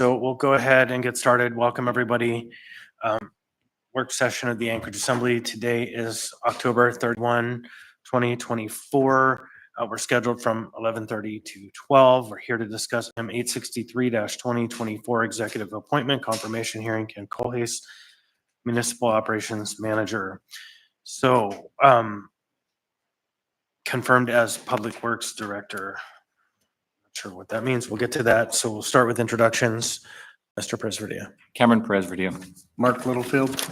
So we'll go ahead and get started. Welcome, everybody. Work session of the Anchorage Assembly. Today is October 31, 2024. We're scheduled from 11:30 to 12. We're here to discuss M 863-2024 Executive Appointment Confirmation Hearing, Ken Kohlhase, Municipal Operations Manager. So confirmed as Public Works Director. Not sure what that means. We'll get to that. So we'll start with introductions. Mr. Presverdia. Cameron Perez-Verdio. Mark Littlefield.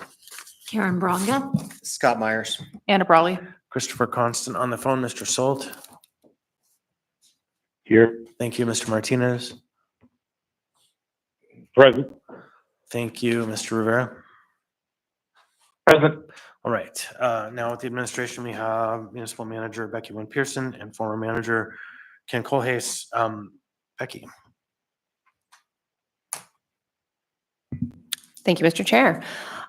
Karen Bronga. Scott Myers. Anna Brawley. Christopher Constant on the phone. Mr. Solt. Here. Thank you, Mr. Martinez. Present. Thank you, Mr. Rivera. Present. All right. Now with the administration, we have Municipal Manager Becky Wynn Pearson and former manager Ken Kohlhase. Becky. Thank you, Mr. Chair.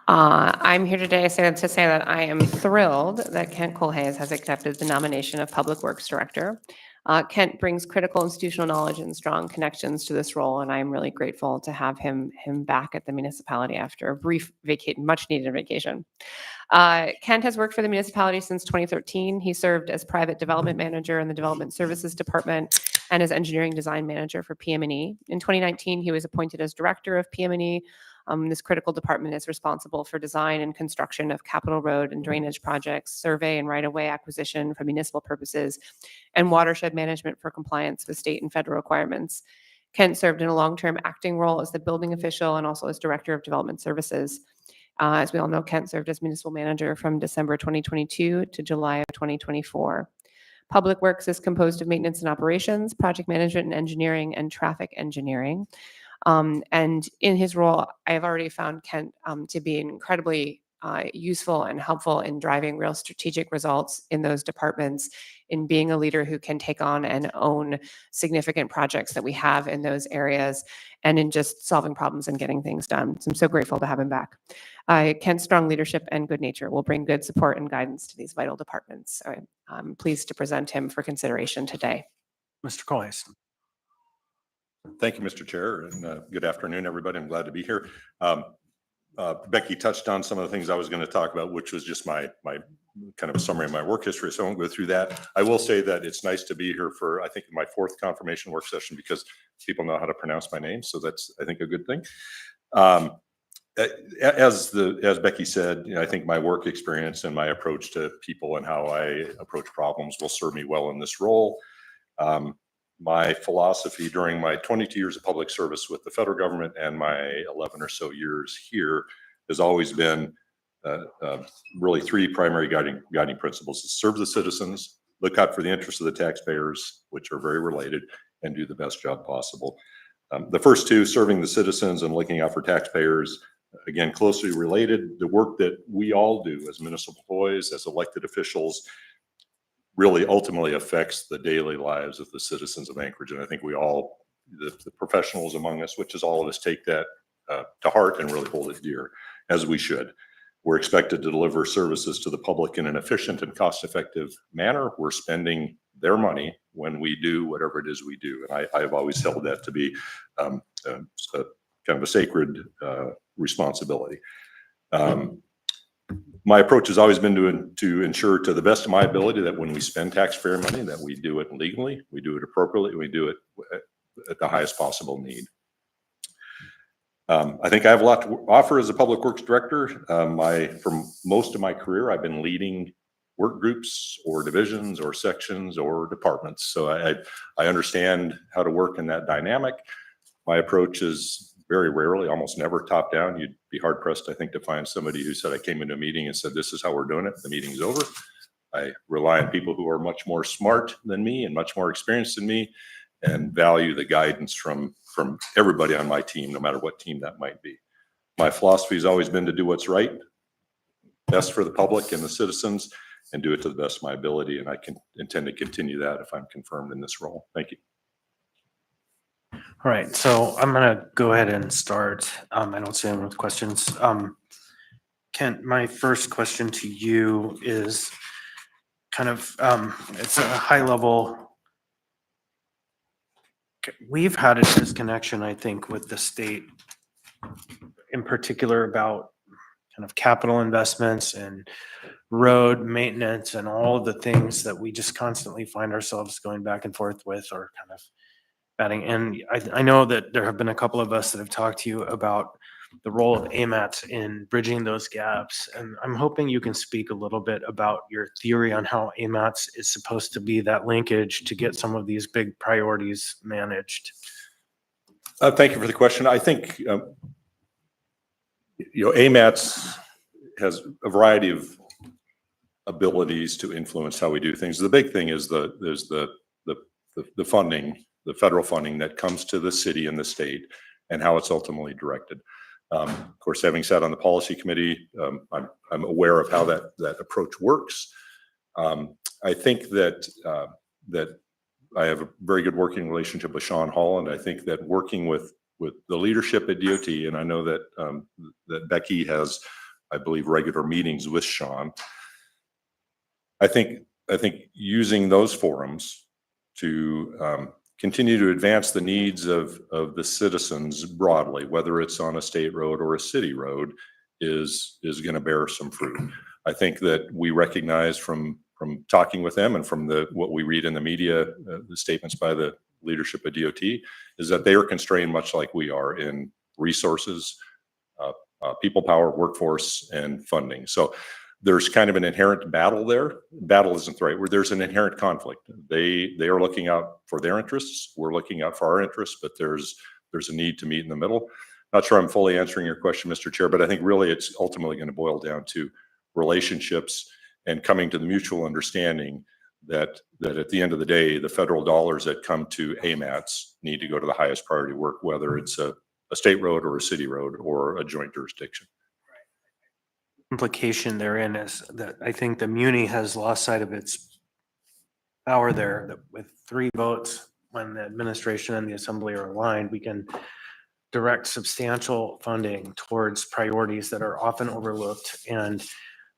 I'm here today to say that I am thrilled that Kent Kohlhase has accepted the nomination of Public Works Director. Kent brings critical institutional knowledge and strong connections to this role, and I'm really grateful to have him back at the municipality after a brief much-needed vacation. Kent has worked for the municipality since 2013. He served as private development manager in the Development Services Department and as engineering design manager for PM&E. In 2019, he was appointed as director of PM&E. This critical department is responsible for design and construction of capital road and drainage projects, survey and right-of-way acquisition for municipal purposes, and watershed management for compliance with state and federal requirements. Kent served in a long-term acting role as the building official and also as director of development services. As we all know, Kent served as municipal manager from December 2022 to July of 2024. Public Works is composed of maintenance and operations, project management and engineering, and traffic engineering. And in his role, I have already found Kent to be incredibly useful and helpful in driving real strategic results in those departments, in being a leader who can take on and own significant projects that we have in those areas, and in just solving problems and getting things done. So I'm so grateful to have him back. Kent's strong leadership and good nature will bring good support and guidance to these vital departments. So I'm pleased to present him for consideration today. Mr. Kohlhase. Thank you, Mr. Chair, and good afternoon, everybody. I'm glad to be here. Becky touched on some of the things I was going to talk about, which was just my kind of a summary of my work history, so I won't go through that. I will say that it's nice to be here for, I think, my fourth confirmation work session because people know how to pronounce my name, so that's, I think, a good thing. As Becky said, I think my work experience and my approach to people and how I approach problems will serve me well in this role. My philosophy during my 22 years of public service with the federal government and my 11 or so years here has always been really three primary guiding principles: to serve the citizens, look out for the interests of the taxpayers, which are very related, and do the best job possible. The first two, serving the citizens and looking out for taxpayers, again, closely related. The work that we all do as municipal employees, as elected officials, really ultimately affects the daily lives of the citizens of Anchorage. And I think we all, the professionals among us, which is all of us, take that to heart and really hold it dear, as we should. We're expected to deliver services to the public in an efficient and cost-effective manner. We're spending their money when we do whatever it is we do. And I have always held that to be kind of a sacred responsibility. My approach has always been to ensure, to the best of my ability, that when we spend taxpayer money, that we do it legally, we do it appropriately, we do it at the highest possible need. I think I have a lot to offer as a public works director. For most of my career, I've been leading work groups or divisions or sections or departments. So I understand how to work in that dynamic. My approach is very rarely, almost never top down. You'd be hard pressed, I think, to find somebody who said, I came into a meeting and said, this is how we're doing it. The meeting's over. I rely on people who are much more smart than me and much more experienced than me, and value the guidance from everybody on my team, no matter what team that might be. My philosophy has always been to do what's right, best for the public and the citizens, and do it to the best of my ability. And I can intend to continue that if I'm confirmed in this role. Thank you. All right, so I'm going to go ahead and start. I don't see any questions. Kent, my first question to you is kind of, it's a high level we've had a disconnection, I think, with the state in particular about kind of capital investments and road maintenance and all of the things that we just constantly find ourselves going back and forth with or kind of batting. And I know that there have been a couple of us that have talked to you about the role of AMATs in bridging those gaps. And I'm hoping you can speak a little bit about your theory on how AMATs is supposed to be that linkage to get some of these big priorities managed. Thank you for the question. I think, AMATs has a variety of abilities to influence how we do things. The big thing is the funding, the federal funding that comes to the city and the state and how it's ultimately directed. Of course, having sat on the policy committee, I'm aware of how that approach works. I think that I have a very good working relationship with Sean Holland. I think that working with the leadership at DOT, and I know that that Becky has, I believe, regular meetings with Sean. I think using those forums to continue to advance the needs of the citizens broadly, whether it's on a state road or a city road, is going to bear some fruit. I think that we recognize from talking with them and from what we read in the media, the statements by the leadership of DOT, is that they are constrained much like we are in resources, people power, workforce, and funding. So there's kind of an inherent battle there. Battle isn't the right word. There's an inherent conflict. They are looking out for their interests. We're looking out for our interests, but there's a need to meet in the middle. Not sure I'm fully answering your question, Mr. Chair, but I think really it's ultimately going to boil down to relationships and coming to the mutual understanding that at the end of the day, the federal dollars that come to AMATs need to go to the highest priority work, whether it's a state road or a city road or a joint jurisdiction. Implication therein is that I think the Muni has lost sight of its power there, that with 3 votes, when the administration and the assembly are aligned, we can direct substantial funding towards priorities that are often overlooked, and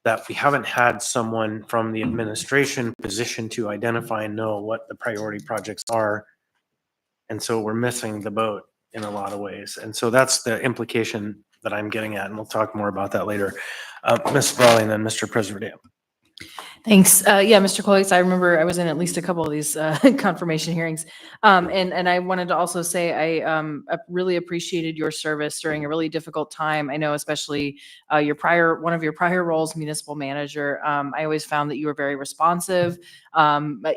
that we haven't had someone from the administration positioned to identify and know what the priority projects are. And so we're missing the boat in a lot of ways. And so that's the implication that I'm getting at, and we'll talk more about that later. Ms. Brawley and then Mr. President. Thanks. Yeah, Mr. Kohlhase, I remember I was in at least a couple of these confirmation hearings. And I wanted to also say I really appreciated your service during a really difficult time. I know especially one of your prior roles, municipal manager. I always found that you were very responsive,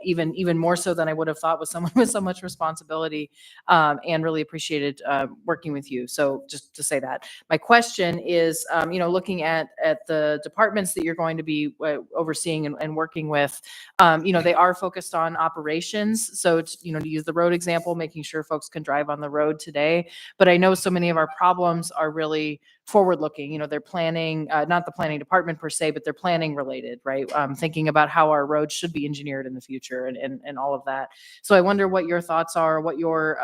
even more so than I would have thought with someone with so much responsibility, and really appreciated working with you. So just to say that. My question is, looking at the departments that you're going to be overseeing and working with, they are focused on operations. So, to use the road example, making sure folks can drive on the road today. But I know so many of our problems are really forward looking. They're planning, not the planning department per se, but they're planning related, right? Thinking about how our roads should be engineered in the future and all of that. So I wonder what your thoughts are, what your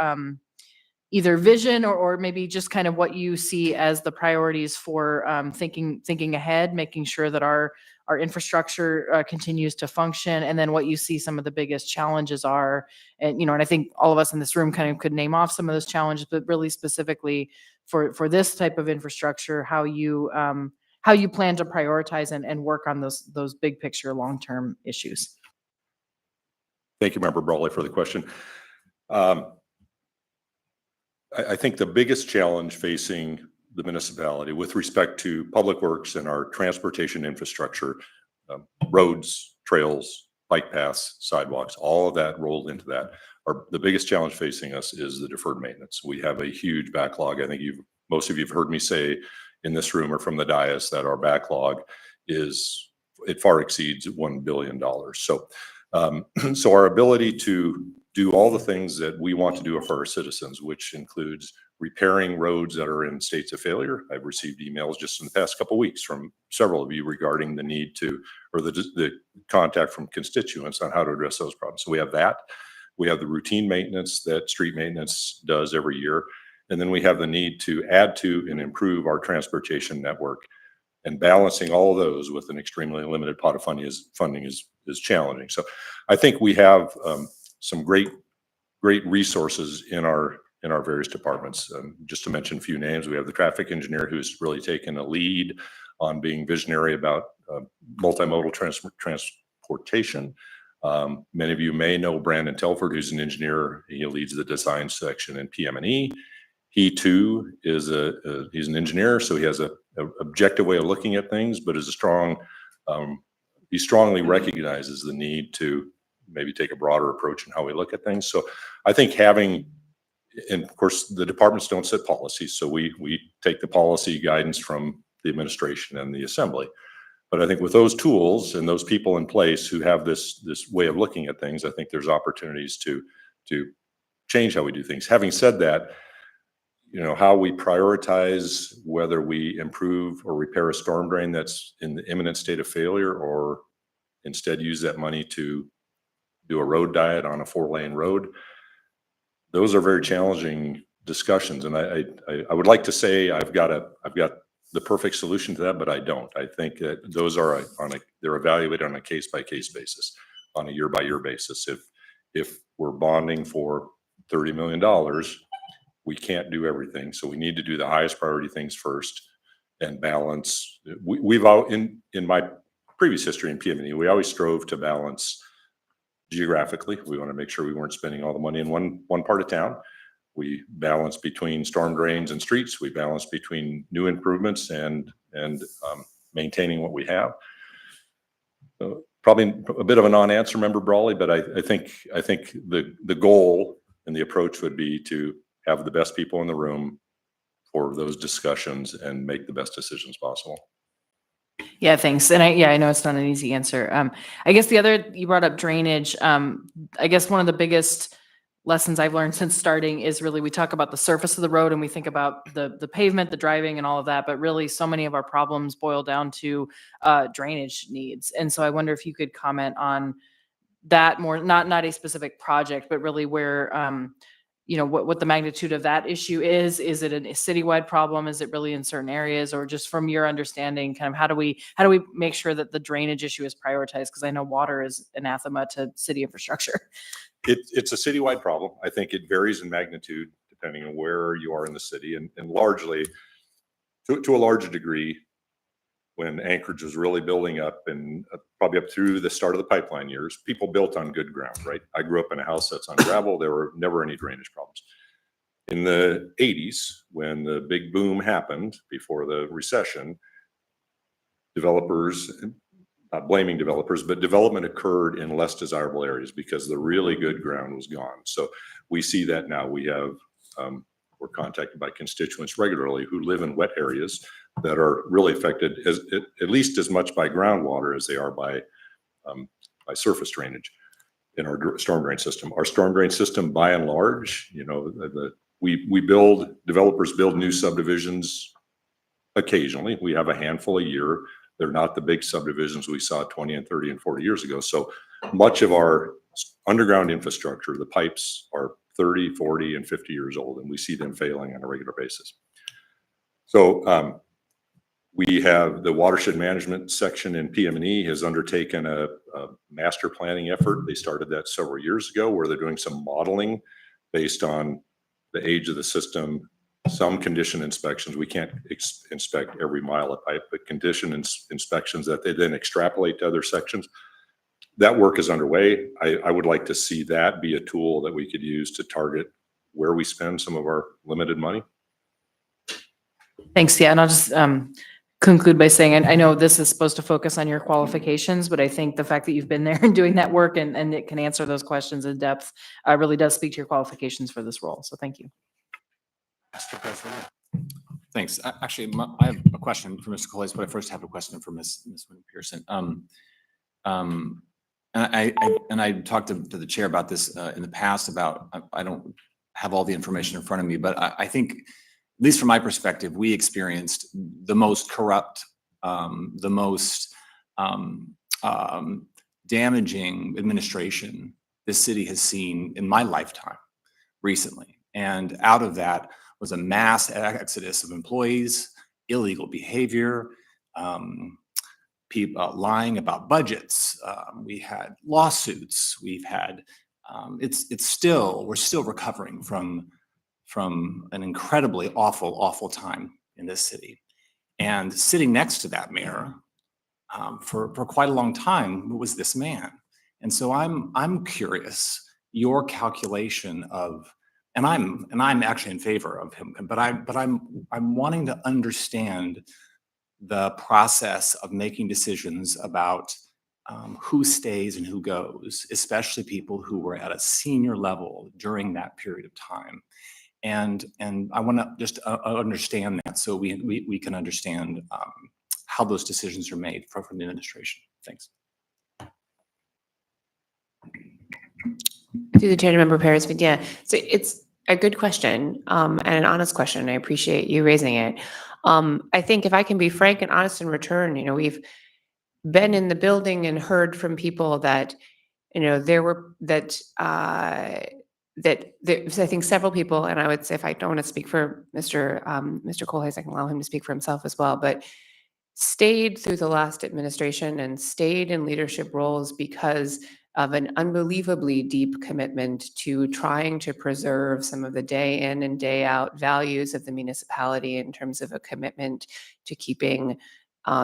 either vision or maybe just kind of what you see as the priorities for thinking ahead, making sure that our infrastructure continues to function, and then what you see some of the biggest challenges are. And I think all of us in this room kind of could name off some of those challenges, but really specifically for this type of infrastructure, how you plan to prioritize and work on those big picture long-term issues. Thank you, Member Brawley, for the question. I think the biggest challenge facing the municipality with respect to public works and our transportation infrastructure, roads, trails, bike paths, sidewalks, all of that rolled into that, the biggest challenge facing us is the deferred maintenance. We have a huge backlog. I think most of you have heard me say in this room or from the dais that our backlog it far exceeds $1 billion. So our ability to do all the things that we want to do for our citizens, which includes repairing roads that are in states of failure. I've received emails just in the past couple of weeks from several of you regarding the need or the contact from constituents on how to address those problems. So we have that. We have the routine maintenance that street maintenance does every year. And then we have the need to add to and improve our transportation network. And balancing all of those with an extremely limited pot of funding is challenging. So I think we have some great great resources in our various departments. Just to mention a few names, we have the traffic engineer who's really taken a lead on being visionary about multimodal transportation. Many of you may know Brandon Telford, who's an engineer. He leads the design section in PM&E. He too is he's an engineer, so he has a objective way of looking at things, but is a strong, he strongly recognizes the need to maybe take a broader approach in how we look at things. So I think having, and of course the departments don't set policies, so we take the policy guidance from the administration and the assembly. But I think with those tools and those people in place who have this way of looking at things, I think there's opportunities to change how we do things. Having said that, you know, how we prioritize whether we improve or repair a storm drain that's in the imminent state of failure, or instead use that money to do a road diet on a 4-lane road, those are very challenging discussions. And I would like to say I've got the perfect solution to that, but I don't. I think that those are they're evaluated on a case-by-case basis, on a year-by-year basis. If we're bonding for $30 million, we can't do everything. So we need to do the highest priority things first and balance. We've all, in my previous history in PM&E, we always strove to balance geographically. We want to make sure we weren't spending all the money in one part of town. We balance between storm drains and streets. We balance between new improvements and maintaining what we have. Probably a bit of a non-answer, Member Brawley, but I think the goal and the approach would be to have the best people in the room for those discussions and make the best decisions possible. Yeah, thanks. And I know it's not an easy answer. I guess the other, you brought up drainage. I guess one of the biggest lessons I've learned since starting is really, we talk about the surface of the road and we think about the pavement, the driving and all of that, but really so many of our problems boil down to drainage needs. And so I wonder if you could comment on that more, not a specific project, but really where, you know, what the magnitude of that issue is. Is it a citywide problem? Is it really in certain areas? Or just from your understanding, kind of how do we make sure that the drainage issue is prioritized? Because I know water is anathema to city infrastructure. It's a citywide problem. I think it varies in magnitude depending on where you are in the city, and largely, to a larger degree, when Anchorage was really building up, and probably up through the start of the pipeline years, people built on good ground, right? I grew up in a house that's on gravel. There were never any drainage problems. In the 80s, when the big boom happened before the recession, developers, not blaming developers, but development occurred in less desirable areas because the really good ground was gone. So we see that now. We have, we're contacted by constituents regularly who live in wet areas that are really affected at least as much by groundwater as they are by surface drainage in our storm drain system. Our storm drain system, by and large, you know, developers build new subdivisions occasionally. We have a handful a year. They're not the big subdivisions we saw 20 and 30 and 40 years ago. So much of our underground infrastructure, the pipes are 30, 40, and 50 years old, and we see them failing on a regular basis. So we have the watershed management section in PM&E has undertaken a master planning effort. They started that several years ago, where they're doing some modeling based on the age of the system, some condition inspections. We can't inspect every mile of pipe, but condition inspections that they then extrapolate to other sections. That work is underway. I would like to see that be a tool that we could use to target where we spend some of our limited money. Thanks. Yeah. And I'll just conclude by saying, I know this is supposed to focus on your qualifications, but I think the fact that you've been there and doing that work and it can answer those questions in depth really does speak to your qualifications for this role. So thank you. Mr. President. Thanks. Actually, I have a question for Mr. Kohlhase, but I first have a question for Ms. Pearson. And I talked to the chair about this in the past about, I don't have all the information in front of me, but I think, at least from my perspective, we experienced the most corrupt, the most damaging administration this city has seen in my lifetime recently. And out of that was a mass exodus of employees, illegal behavior, people lying about budgets. We had lawsuits. We've had we're still recovering from an incredibly awful time in this city. And sitting next to that mayor for quite a long time was this man. And so I'm curious, your calculation of, and I'm actually in favor of him, but I'm wanting to understand the process of making decisions about who stays and who goes, especially people who were at a senior level during that period of time. And I want to just understand that so we can understand how those decisions are made from the administration. Thanks. Through the chair to member Paris, yeah. So it's a good question and an honest question. I appreciate you raising it. I think if I can be frank and honest in return, we've been in the building and heard from people that, there were that there's, I think, several people, and I would say, if I don't want to speak for Mr. Kohlhase, I can allow him to speak for himself as well, but stayed through the last administration and stayed in leadership roles because of an unbelievably deep commitment to trying to preserve some of the day in and day out values of the municipality in terms of a commitment to keeping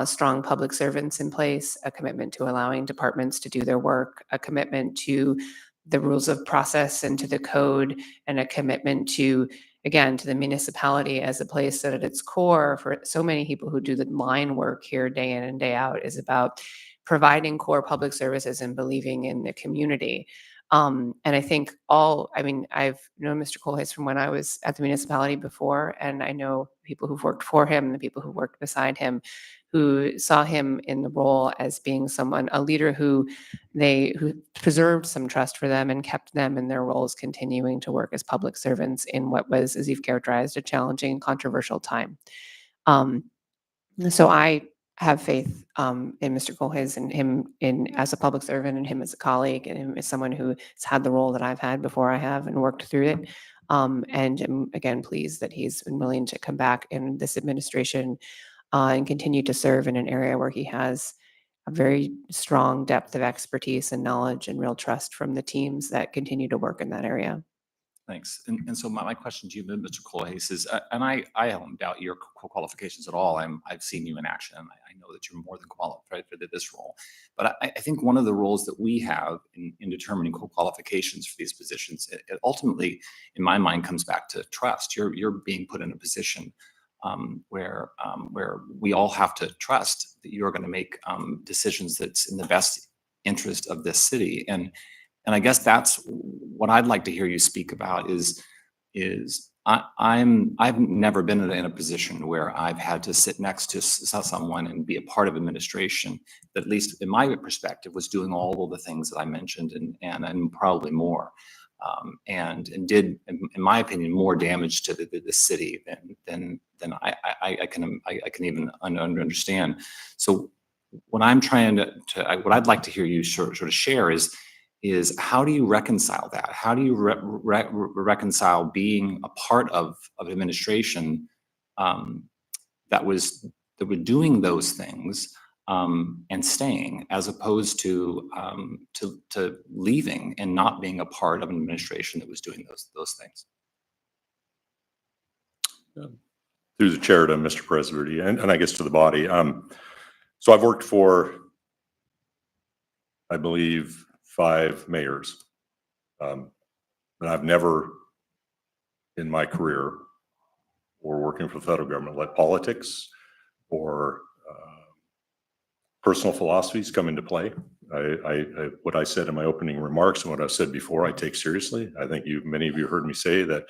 strong public servants in place, a commitment to allowing departments to do their work, a commitment to the rules of process and to the code, and a commitment to, again, to the municipality as a place that at its core, for so many people who do the line work here day in and day out, is about providing core public services and believing in the community. And I think I've known Mr. Kohlhase from when I was at the municipality before, and I know people who've worked for him, the people who worked beside him, who saw him in the role as being a leader who preserved some trust for them and kept them in their roles, continuing to work as public servants in what was, as you've characterized, a challenging and controversial time. So I have faith in Mr. Kohlhase and him as a public servant, and him as a colleague, and him as someone who has had the role that I've had before I have and worked through it. And I'm, again, pleased that he's been willing to come back in this administration and continue to serve in an area where he has a very strong depth of expertise and knowledge and real trust from the teams that continue to work in that area. Thanks. And so my question to you, Mr. Kohlhase, is, and I don't doubt your qualifications at all. I've seen you in action. I know that you're more than qualified for this role. But I think one of the roles that we have in determining qualifications for these positions, it ultimately, in my mind, comes back to trust. You're being put in a position where we all have to trust that you're going to make decisions that's in the best interest of this city. And I guess that's what I'd like to hear you speak about is I've never been in a position where I've had to sit next to someone and be a part of administration that, at least in my perspective, was doing all of the things that I mentioned and probably more, and did, in my opinion, more damage to the city than I can even understand. So what I'm trying what I'd like to hear you sort of share is how do you reconcile that? How do you reconcile being a part of administration that were doing those things and staying, as opposed to leaving and not being a part of an administration that was doing those things? Through the chair to Mr. President, and I guess to the body. So I've worked for, I believe, 5 mayors, and I've never in my career or working for the federal government let politics or personal philosophies come into play. What I said in my opening remarks and what I've said before, I take seriously. I think many of you heard me say that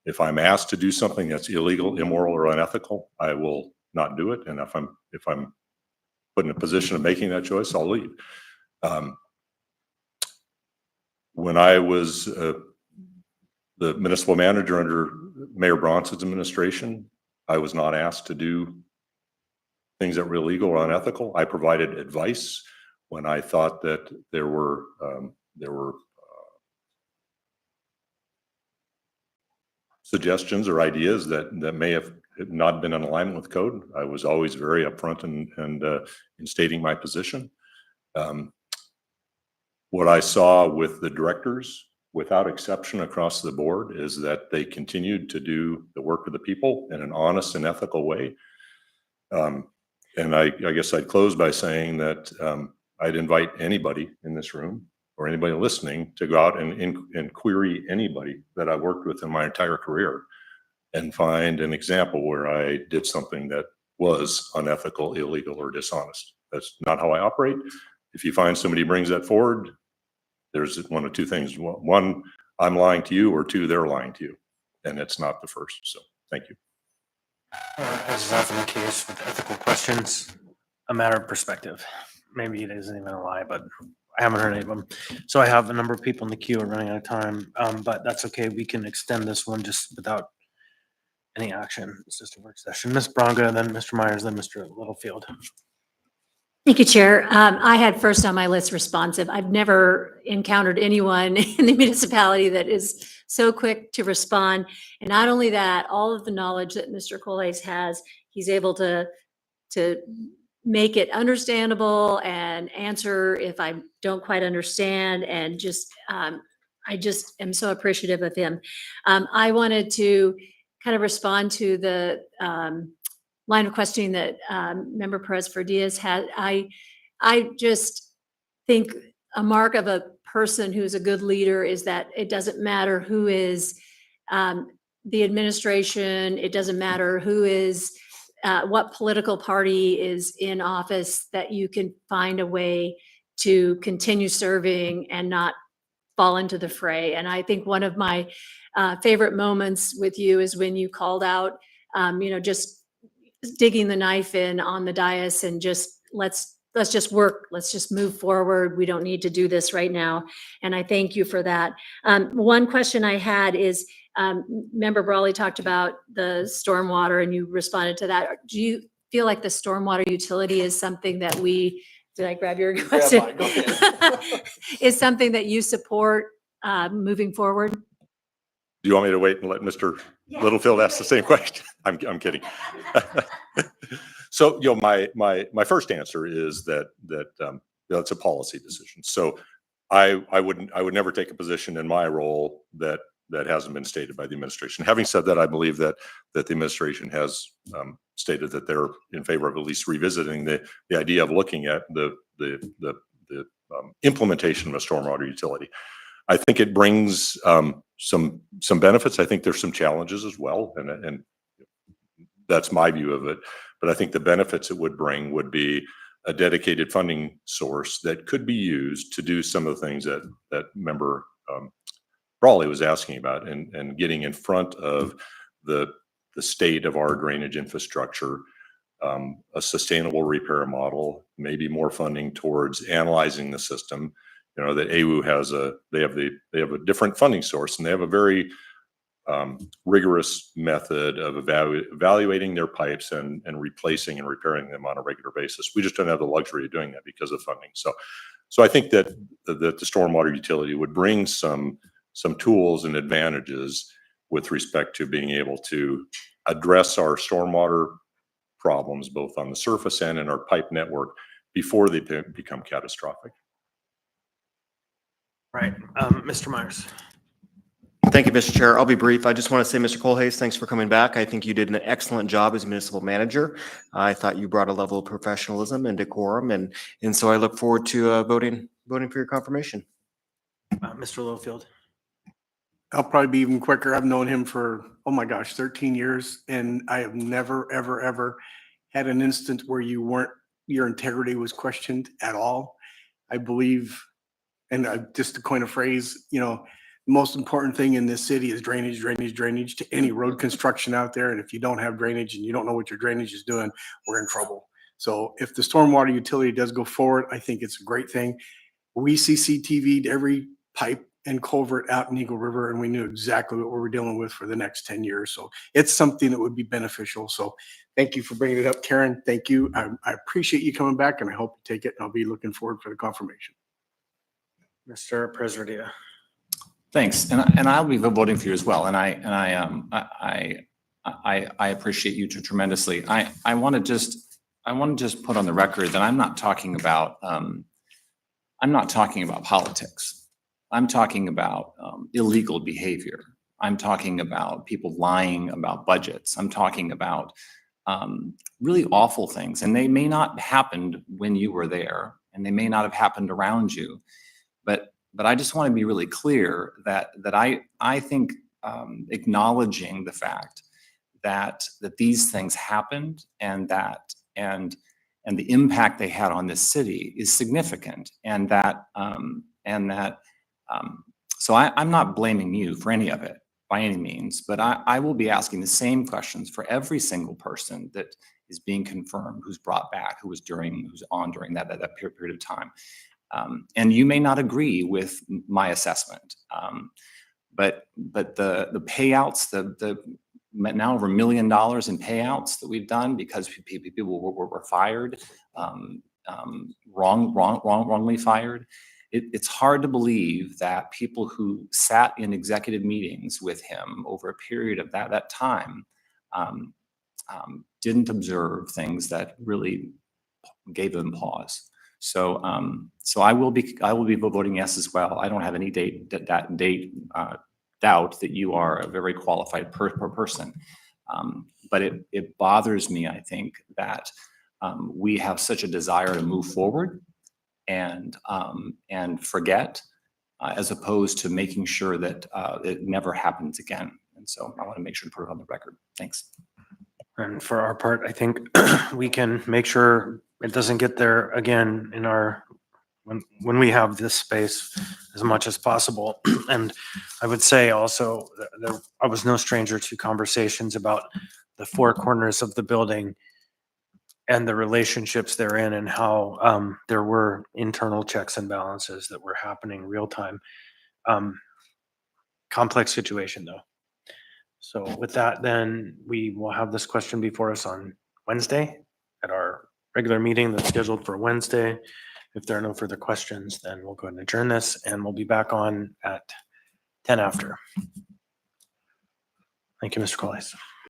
if I'm asked to do something that's illegal, immoral, or unethical, I will not do it. And if I'm put in a position of making that choice, I'll leave. When I was the municipal manager under Mayor Bronson's administration, I was not asked to do things that were illegal or unethical. I provided advice when I thought that there were suggestions or ideas that may have not been in alignment with code. I was always very upfront in stating my position. What I saw with the directors, without exception across the board, is that they continued to do the work of the people in an honest and ethical way. And I guess I'd close by saying that I'd invite anybody in this room or anybody listening to go out and query anybody that I worked with in my entire career and find an example where I did something that was unethical, illegal, or dishonest. That's not how I operate. If you find somebody who brings that forward, there's one of two things. One, I'm lying to you, or two, they're lying to you. And it's not the first. So thank you. As is often the case with ethical questions, a matter of perspective. Maybe it isn't even a lie, but I haven't heard any of them. So I have a number of people in the queue are running out of time, but that's okay. We can extend this one just without any action. It's just a work session. Ms. Braga, then Mr. Myers, then Mr. Littlefield. Thank you, Chair. I had first on my list responsive. I've never encountered anyone in the municipality that is so quick to respond. And not only that, all of the knowledge that Mr. Kohlhase has, he's able to make it understandable and answer if I don't quite understand. And just, I just am so appreciative of him. I wanted to kind of respond to the line of questioning that Member Perez Diaz had. I just think a mark of a person who's a good leader is that it doesn't matter who is the administration, it doesn't matter who is what political party is in office, that you can find a way to continue serving and not fall into the fray. And I think one of my favorite moments with you is when you called out, just digging the knife in on the dais and just let's just work. Let's just move forward. We don't need to do this right now. And I thank you for that. One question I had is, Member Brawley talked about the stormwater and you responded to that. Do you feel like the stormwater utility is something that did I grab your question? Is something that you support moving forward? Do you want me to wait and let Mr. Littlefield ask the same question? I'm kidding. So, my first answer is that it's a policy decision. So I would never take a position in my role that hasn't been stated by the administration. Having said that, I believe that the administration has stated that they're in favor of at least revisiting the idea of looking at the implementation of a stormwater utility. I think it brings some benefits. I think there's some challenges as well, and that's my view of it. But I think the benefits it would bring would be a dedicated funding source that could be used to do some of the things that Member Brawley was asking about, and getting in front of the state of our drainage infrastructure, a sustainable repair model, maybe more funding towards analyzing the system. That AWU has they have a different funding source, and they have a very rigorous method of evaluating their pipes and replacing and repairing them on a regular basis. We just don't have the luxury of doing that because of funding. So I think that the stormwater utility would bring some tools and advantages with respect to being able to address our stormwater problems, both on the surface end and our pipe network, before they become catastrophic. Right. Mr. Myers. Thank you, Mr. Chair. I'll be brief. I just want to say, Mr. Kohlhase, thanks for coming back. I think you did an excellent job as municipal manager. I thought you brought a level of professionalism and decorum, and so I look forward to voting for your confirmation. Mr. Littlefield. I'll probably be even quicker. I've known him for, oh my gosh, 13 years, and I have never, ever, ever had an instant where your integrity was questioned at all. I believe, and just to coin a phrase, the most important thing in this city is drainage, drainage, drainage to any road construction out there. And if you don't have drainage and you don't know what your drainage is doing, we're in trouble. So if the stormwater utility does go forward, I think it's a great thing. We CCTV'd every pipe and culvert out in Eagle River, and we knew exactly what we were dealing with for the next 10 years. So it's something that would be beneficial. So thank you for bringing it up, Karen. Thank you. I appreciate you coming back, and I hope you take it, and I'll be looking forward for the confirmation. Mr. Perez. Thanks, and I'll be voting for you as well. And I appreciate you tremendously. I want to just put on the record that I'm not talking about I'm not talking about politics. I'm talking about illegal behavior. I'm talking about people lying about budgets. I'm talking about really awful things. And they may not have happened when you were there, and they may not have happened around you. But I just want to be really clear that I think acknowledging the fact that these things happened and the impact they had on this city is significant, and that so I'm not blaming you for any of it by any means, but I will be asking the same questions for every single person that is being confirmed, who's brought back, who's on during that period of time. And you may not agree with my assessment, but the payouts, the now over $1 million in payouts that we've done because people were fired, wrongly fired. It's hard to believe that people who sat in executive meetings with him over a period of that time didn't observe things that really gave them pause. So I will be voting yes as well. I don't have any doubt that you are a very qualified person. But it bothers me, I think, that we have such a desire to move forward and forget, as opposed to making sure that it never happens again. And so I want to make sure to put it on the record. Thanks. And for our part, I think we can make sure it doesn't get there again in when we have this space as much as possible. And I would say also that I was no stranger to conversations about the four corners of the building and the relationships therein, and how there were internal checks and balances that were happening real time. Complex situation though. So with that, then we will have this question before us on Wednesday at our regular meeting that's scheduled for Wednesday. If there are no further questions, then we'll go ahead and adjourn this, and we'll be back on at 10 after. Thank you, Mr. Kohlhase.